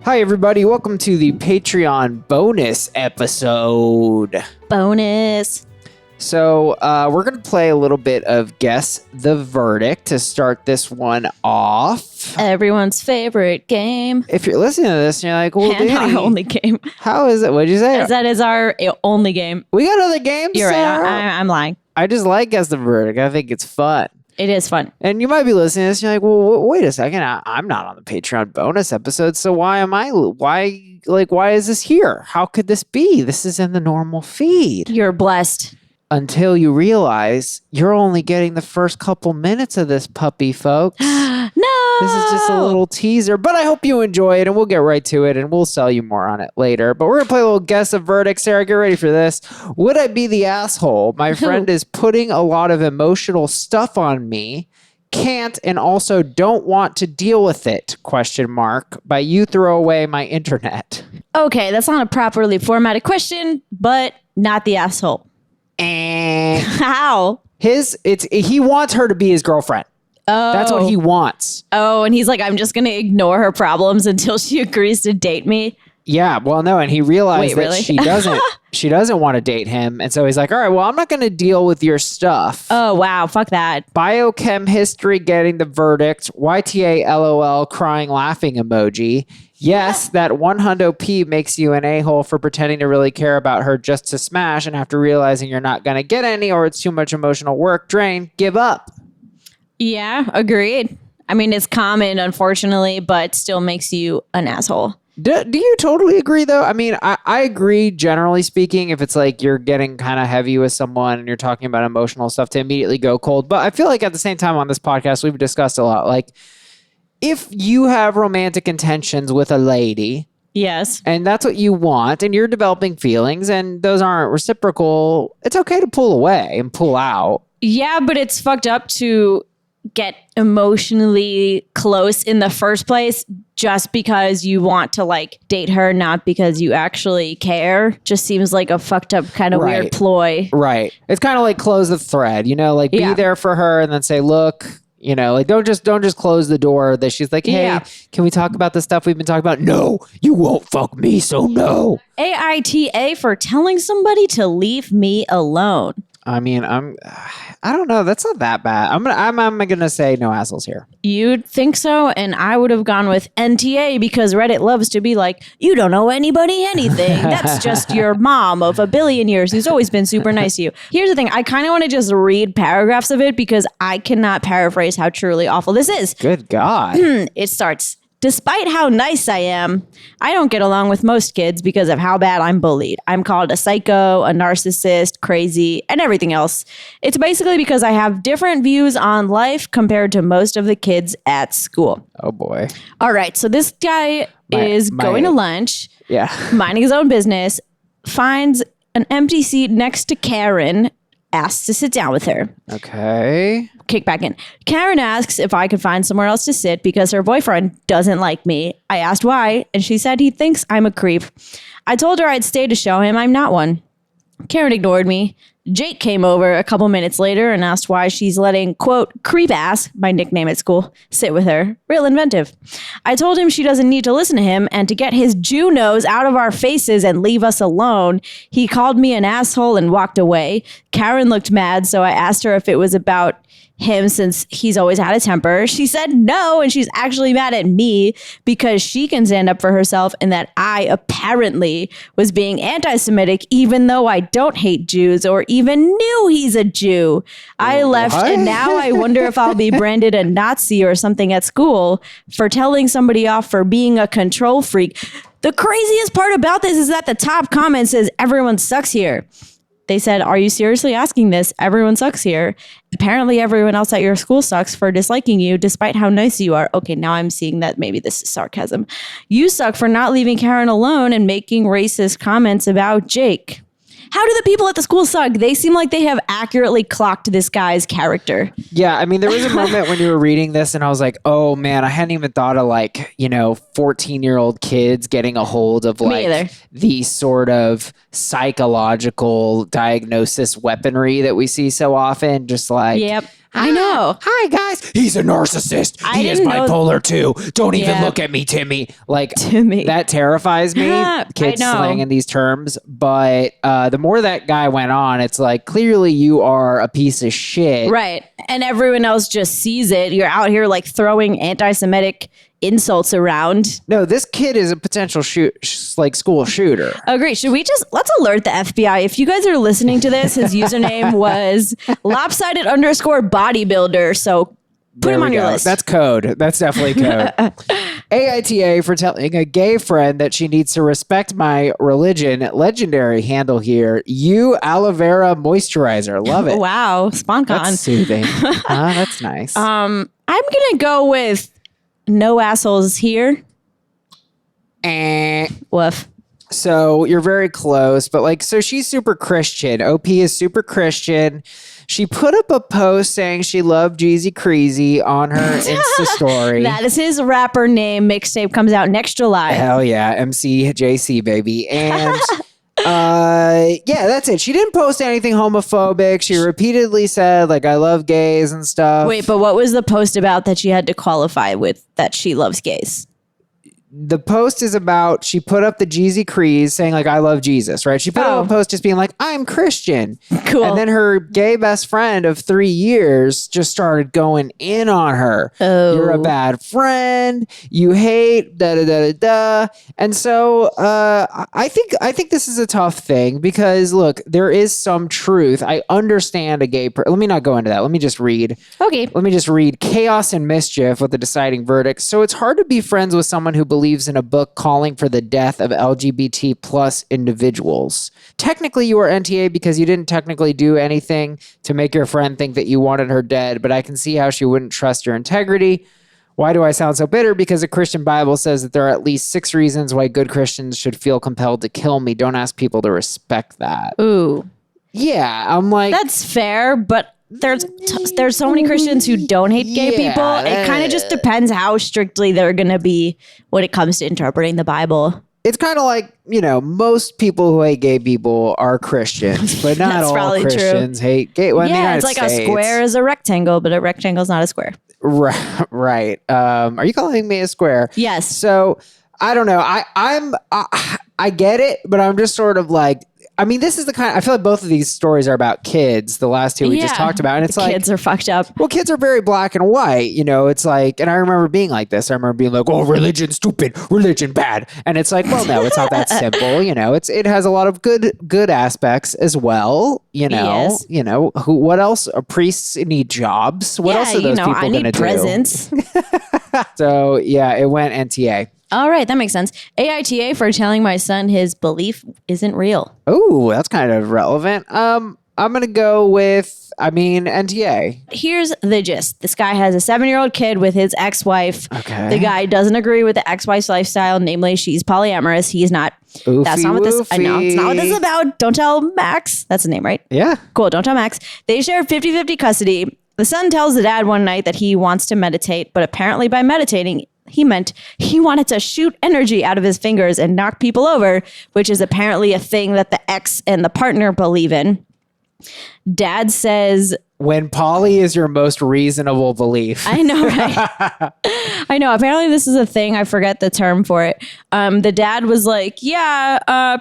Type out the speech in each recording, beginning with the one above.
Hi, everybody. Welcome to the Patreon bonus episode. Bonus. So we're going to play a little bit of Guess the Verdict to start this one off. Everyone's favorite game. If you're listening to this and you're like, well, And Danny, our only game. how is it? What'd you say? That is our only game. We got other games, You're right. Sarah? I'm lying. I just like Guess the Verdict. I think it's fun. It is fun. And you might be listening to this and you're like, well, wait a second. I'm not on the Patreon bonus episode, so why am I? Why is this here? How could this be? This is in the normal feed. You're blessed. Until you realize you're only getting the first couple minutes of this puppy, folks. No! This is just a little teaser, but I hope you enjoy it, and we'll get right to it, and we'll sell you more on it later. But we're going to play a little Guess the Verdict. Sarah, get ready for this. Would I be the asshole? My friend is putting a lot of emotional stuff on me, can't and also don't want to deal with it, ? By you throw away my internet. Okay, that's not a properly formatted question, but not the asshole. And How? he wants her to be his girlfriend. Oh. That's what he wants. Oh, and he's like, I'm just going to ignore her problems until she agrees to date me. Yeah, well, no, and he realized Wait, that really? she doesn't want to date him, and so he's like, all right, well, I'm not going to deal with your stuff. Oh, wow. Fuck that. Biochem history getting the verdict. YTA LOL crying laughing emoji. Yes, that one hundo P makes you an a-hole for pretending to really care about her just to smash, and after realizing you're not going to get any or it's too much emotional work drain, give up. Yeah, agreed. I mean, it's common, unfortunately, but still makes you an asshole. Do you totally agree, though? I mean, I agree, generally speaking, if it's like you're getting kind of heavy with someone and you're talking about emotional stuff to immediately go cold. But I feel like at the same time on this podcast, we've discussed a lot. Like, if you have romantic intentions with a lady, Yes. and that's what you want, and you're developing feelings, and those aren't reciprocal, it's okay to pull away and pull out. Yeah, but it's fucked up to get emotionally close in the first place just because you want to like date her, not because you actually care. Just seems like a fucked up kind of weird ploy. Right. It's kind of like close the thread, like be there for her and then say, look, like don't just close the door that she's like, hey, can we talk about the stuff we've been talking about? No, you won't fuck me, so no. AITA for telling somebody to leave me alone. I mean, I don't know. That's not that bad. I'm gonna say no assholes here. You'd think so, and I would have gone with NTA because Reddit loves to be like, you don't owe anybody anything. That's just your mom of a billion years who's always been super nice to you. Here's the thing. I kind of want to just read paragraphs of it because I cannot paraphrase how truly awful this is. Good God. It starts, despite how nice I am, I don't get along with most kids because of how bad I'm bullied. I'm called a psycho, a narcissist, crazy, and everything else. It's basically because I have different views on life compared to most of the kids at school. Oh, boy. All right. So this guy is going to lunch, minding his own business, finds an empty seat next to Karen, asks to sit down with her. Okay. Kick back in. Karen asks if I could find somewhere else to sit because her boyfriend doesn't like me. I asked why, and she said he thinks I'm a creep. I told her I'd stay to show him I'm not one. Karen ignored me. Jake came over a couple minutes later and asked why she's letting, quote, creep ass, my nickname at school, sit with her. Real inventive. I told him she doesn't need to listen to him and to get his Jew nose out of our faces and leave us alone. He called me an asshole and walked away. Karen looked mad, so I asked her if it was about him since he's always had a temper. She said no, and she's actually mad at me because she can stand up for herself and that I apparently was being anti-Semitic even though I don't hate Jews or even knew he's a Jew. I left and now I wonder if I'll be branded a Nazi or something at school for telling somebody off for being a control freak. The craziest part about this is that the top comment says everyone sucks here. They said, are you seriously asking this? Everyone sucks here. Apparently everyone else at your school sucks for disliking you despite how nice you are. Okay, now I'm seeing that maybe this is sarcasm. You suck for not leaving Karen alone and making racist comments about Jake. How do the people at the school suck? They seem like they have accurately clocked this guy's character. Yeah, I mean, there was a moment when you were reading this and I was like, oh man, I hadn't even thought of 14-year-old kids getting a hold of these sort of psychological diagnosis weaponry that we see so often. Just I know. Hi, guys. He's a narcissist. He is didn't know- bipolar too. Don't even Yeah. look at me, Timmy. Like, Timmy. that terrifies me. Kids I know. slanging these terms. But the more that guy went on, it's like, clearly you are a piece of shit. Right. And everyone else just sees it. You're out here like throwing anti-Semitic insults around. No, this kid is a potential school shooter. Agree. Let's alert the FBI. If you guys are listening to this, his username was lopsided_bodybuilder. So put him on your list. That's code. That's definitely code. AITA for telling a gay friend that she needs to respect my religion. Legendary handle here. You aloe vera moisturizer. Love it. Wow. SponCon. That's soothing. That's nice. I'm going to go with no assholes here. Woof. So you're very close, but so she's super Christian. OP is super Christian. She put up a post saying she loved Jeezy Creasy on her Insta story. That is his rapper name. Mixtape comes out next July. Hell yeah, MCJC baby. And yeah, that's it. She didn't post anything homophobic. She repeatedly said I love gays and stuff. Wait, but what was the post about that she had to qualify with that she loves gays? The post is about, she put up the Jeezy Crease saying I love Jesus, right? She put up a post just being I'm Christian. Cool. And then her gay best friend of 3 years just started going in on her. Oh. You're a bad friend. You hate da da da da da. And so I think this is a tough thing because look, there is some truth. I understand a gay let me not go into that. Let me just read. Okay. Let me just read Chaos and Mischief with the deciding verdict. So it's hard to be friends with someone who believes in a book calling for the death of LGBT plus individuals. Technically, you are NTA because you didn't technically do anything to make your friend think that you wanted her dead, but I can see how she wouldn't trust your integrity. Why do I sound so bitter? Because the Christian Bible says that there are at least 6 reasons why good Christians should feel compelled to kill me. Don't ask people to respect that. Ooh. Yeah, I'm that's fair, but there's so many Christians who don't hate gay people. It kind of just depends how strictly they're going to be when it comes to interpreting the Bible. It's kind of most people who hate gay people are Christians, but not all Christians hate gay. Well, yeah, it's a square is a rectangle, but a rectangle is not a square. Right. Are you calling me a square? Yes. So I don't know. I get it, but I'm just sort of this is the kind. I feel like both of these stories are about kids. The last two we just talked about, and it's kids are fucked up. Well, kids are very black and white. It's and I remember being like this. I remember being oh, religion stupid, religion bad, and it's well, no, it's not that simple. It has a lot of good aspects as well. Yes. What else? Priests need jobs. What else are those people I going to need presents. do? So yeah, it went NTA. All right, that makes sense. AITA for telling my son his belief isn't real. Oh, that's kind of relevant. I'm going to go with, NTA. Here's the gist. This guy has a 7-year-old kid with his ex-wife. Okay. The guy doesn't agree with the ex-wife's lifestyle, namely she's polyamorous. He's not. That's not what this, I know, it's not what this is about. Don't tell Max. That's the name, right? Yeah. Cool, don't tell Max. They share 50-50 custody. The son tells the dad one night that he wants to meditate, but apparently by meditating, he meant he wanted to shoot energy out of his fingers and knock people over, which is apparently a thing that the ex and the partner believe in. Dad says... When poly is your most reasonable belief. I know, right? I know. Apparently this is a thing. I forget the term for it. The dad was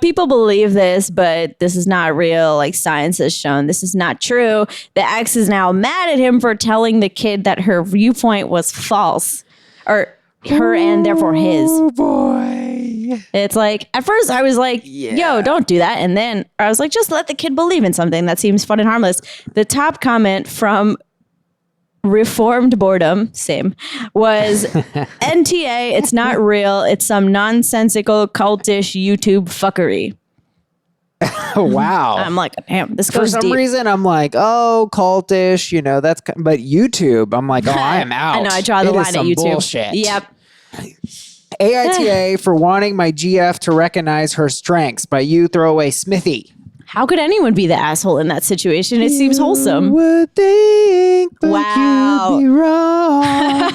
people believe this, but this is not real. Science has shown this is not true. The ex is now mad at him for telling the kid that her viewpoint was false. Or... her and therefore his. Oh boy. It's at first I was yo, don't do that. And then I was just let the kid believe in something that seems fun and harmless. The top comment from Reformed Boredom, same, was NTA, it's not real. It's some nonsensical cultish YouTube fuckery. Wow. I'm damn, this For goes some deep. reason, I'm oh, cultish, but YouTube, I'm oh, I am out. I know, I draw the It is line at some YouTube. Bullshit. Yep. AITA for wanting my GF to recognize her strengths by you throw away Smithy. How could anyone be the asshole in that situation? It seems wholesome. Would think, but Wow. you'd be wrong.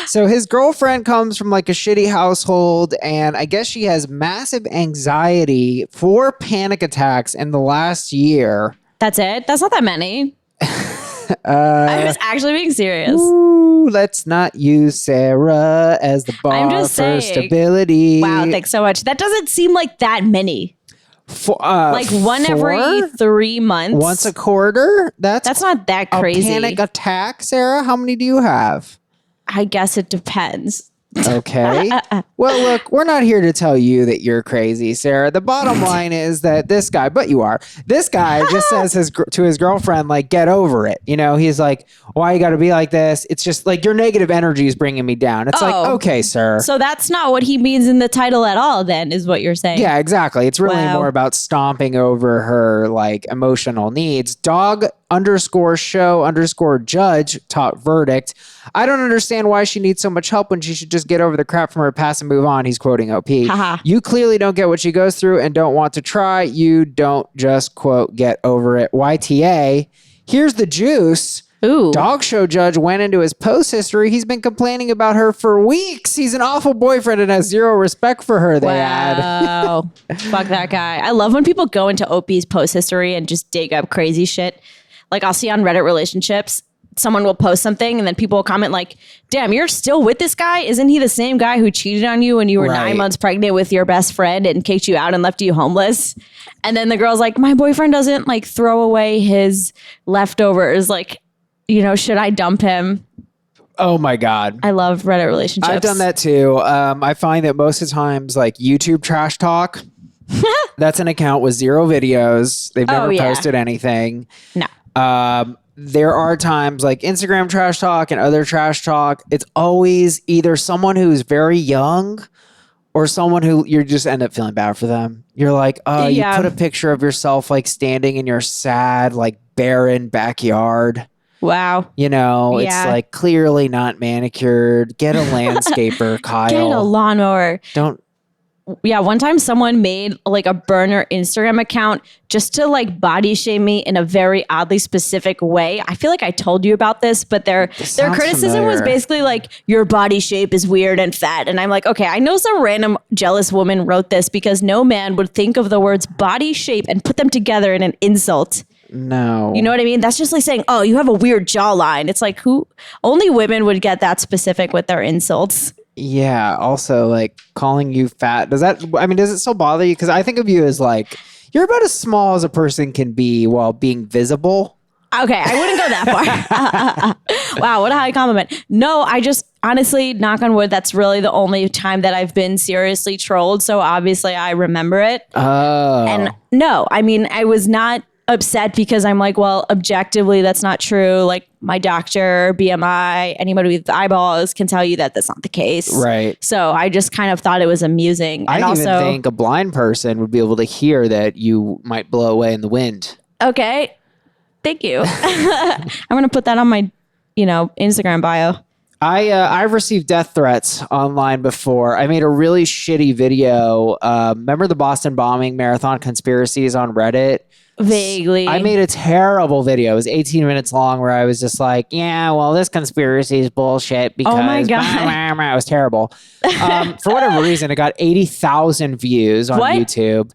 So his girlfriend comes from a shitty household, and I guess she has massive anxiety, 4 panic attacks in the last year. That's it? That's not that many. I was actually being serious. Ooh, let's not use Sarah as the bar I'm for just saying. stability. Wow, thanks so much. That doesn't seem like that many. Like one every 3 months. Once a quarter? That's not that crazy. A panic attack, Sarah? How many do you have? I guess it depends. Okay. Well, look, we're not here to tell you that you're crazy, Sarah. The bottom line is that this guy, but you are, this guy just says to his girlfriend, like, get over it. You know, he's like, why you got to be like this? It's just like your negative energy is bringing me down. It's like, okay, sir. So that's not what he means in the title at all, then, is what you're saying. Yeah, exactly. It's really more about stomping over her like emotional needs. Dog_show_judge top verdict. I don't understand why she needs so much help when she should just get over the crap from her past and move on. He's quoting OP. You clearly don't get what she goes through and don't want to try. You don't just quote get over it. YTA. Here's the juice. Ooh. Dog show judge went into his post history. He's been complaining about her for weeks. He's an awful boyfriend and has zero respect for her, they add. Wow. Fuck that guy. I love when people go into OP's post history and just dig up crazy shit. Like I'll see on Reddit relationships, someone will post something and then people will comment like, damn, you're still with this guy? Isn't he the same guy who cheated on you when you were 9 months pregnant with your best friend and kicked you out and left you homeless? And then the girl's like, my boyfriend doesn't like throw away his leftovers. Like, you know, should I dump him? Oh my God. I love Reddit relationships. I've done that too. I find that most of the times like YouTube trash talk, that's an account with 0 videos. They've never posted anything. No. There are times like Instagram trash talk and other trash talk. It's always either someone who's very young or someone who you just end up feeling bad for them. You're like, oh, you put a picture of yourself like standing in your sad, like barren backyard. Wow. You know, it's like clearly not manicured. Get a landscaper, Kyle. Get a lawnmower. Yeah, one time someone made like a burner Instagram account just to like body shame me in a very oddly specific way. I feel like I told you about this, but their criticism was basically like, your body shape is weird and fat. And I'm like, okay, I know some random jealous woman wrote this because no man would think of the words body shape and put them together in an insult. No. You know what I mean? That's just like saying, oh, you have a weird jawline. It's like only women would get that specific with their insults. Yeah. Also, like calling you fat. Does it still bother you? Because I think of you as like, you're about as small as a person can be while being visible. Okay. I wouldn't go that far. Wow. What a high compliment. No, I just honestly, knock on wood, that's really the only time that I've been seriously trolled. So obviously I remember it. Oh. And no, I mean, I was not upset because I'm like, well, objectively, that's not true. Like my doctor, BMI, anybody with eyeballs can tell you that that's not the case. Right. So I just kind of thought it was amusing. I even think a blind person would be able to hear that you might blow away in the wind. Okay. Thank you. I'm going to put that on my, Instagram bio. I've received death threats online before. I made a really shitty video. Remember the Boston bombing marathon conspiracies on Reddit? Vaguely. I made a terrible video. It was 18 minutes long where I was just like, yeah, well, this conspiracy is bullshit because oh my God. It was terrible. For whatever reason, it got 80,000 views on YouTube.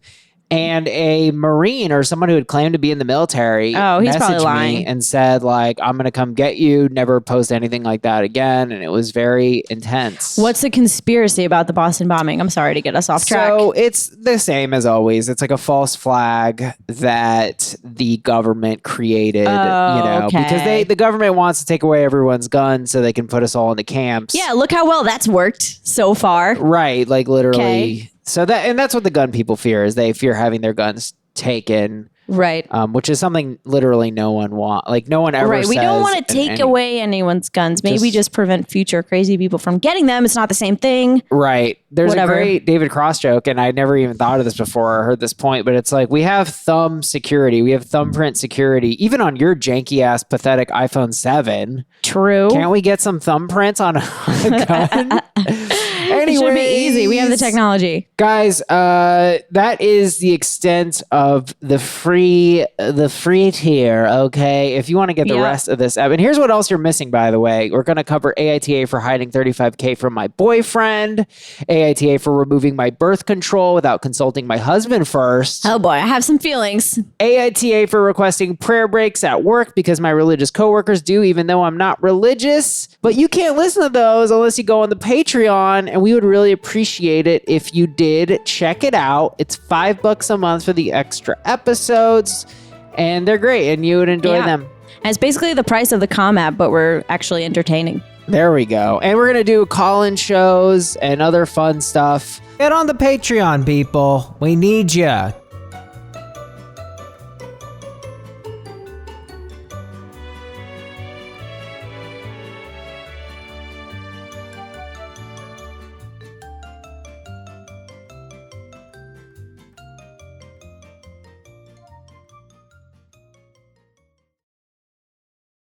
And a Marine or someone who had claimed to be in the military messaged me and said, like, I'm going to come get you. Never post anything like that again. And it was very intense. What's the conspiracy about the Boston bombing? I'm sorry to get us off track. So it's the same as always. It's like a false flag that the government created, because the government wants to take away everyone's guns so they can put us all into camps. Yeah, look how well that's worked so far. Right, like literally. Okay. So that's what the gun people fear is they fear having their guns taken. Right. Which is something literally no one wants. Like no one ever says. Right. We don't want to take away anyone's guns. Maybe just prevent future crazy people from getting them. It's not the same thing. Right. There's a great David Cross joke, and I never even thought of this before or heard this point, but it's like we have thumb security. We have thumbprint security. Even on your janky ass pathetic iPhone 7. True. Can't we get some thumbprints on a gun? Anyway, should be easy. We have the technology. Guys, that is the extent of the free tier, okay? If you want to get the rest of this app. And here's what else you're missing, by the way. We're going to cover AITA for hiding $35K from my boyfriend, AITA for removing my birth control without consulting my husband first. Oh boy, I have some feelings. AITA for requesting prayer breaks at work because my religious coworkers do, even though I'm not religious. But you can't listen to those unless you go on the Patreon, and we would really appreciate it if you did check it out. It's $5 a month for the extra episodes, and they're great, and you would enjoy them. And it's basically the price of the comm app, but we're actually entertaining. There we go. And we're going to do call-in shows and other fun stuff. Get on the Patreon, people. We need you.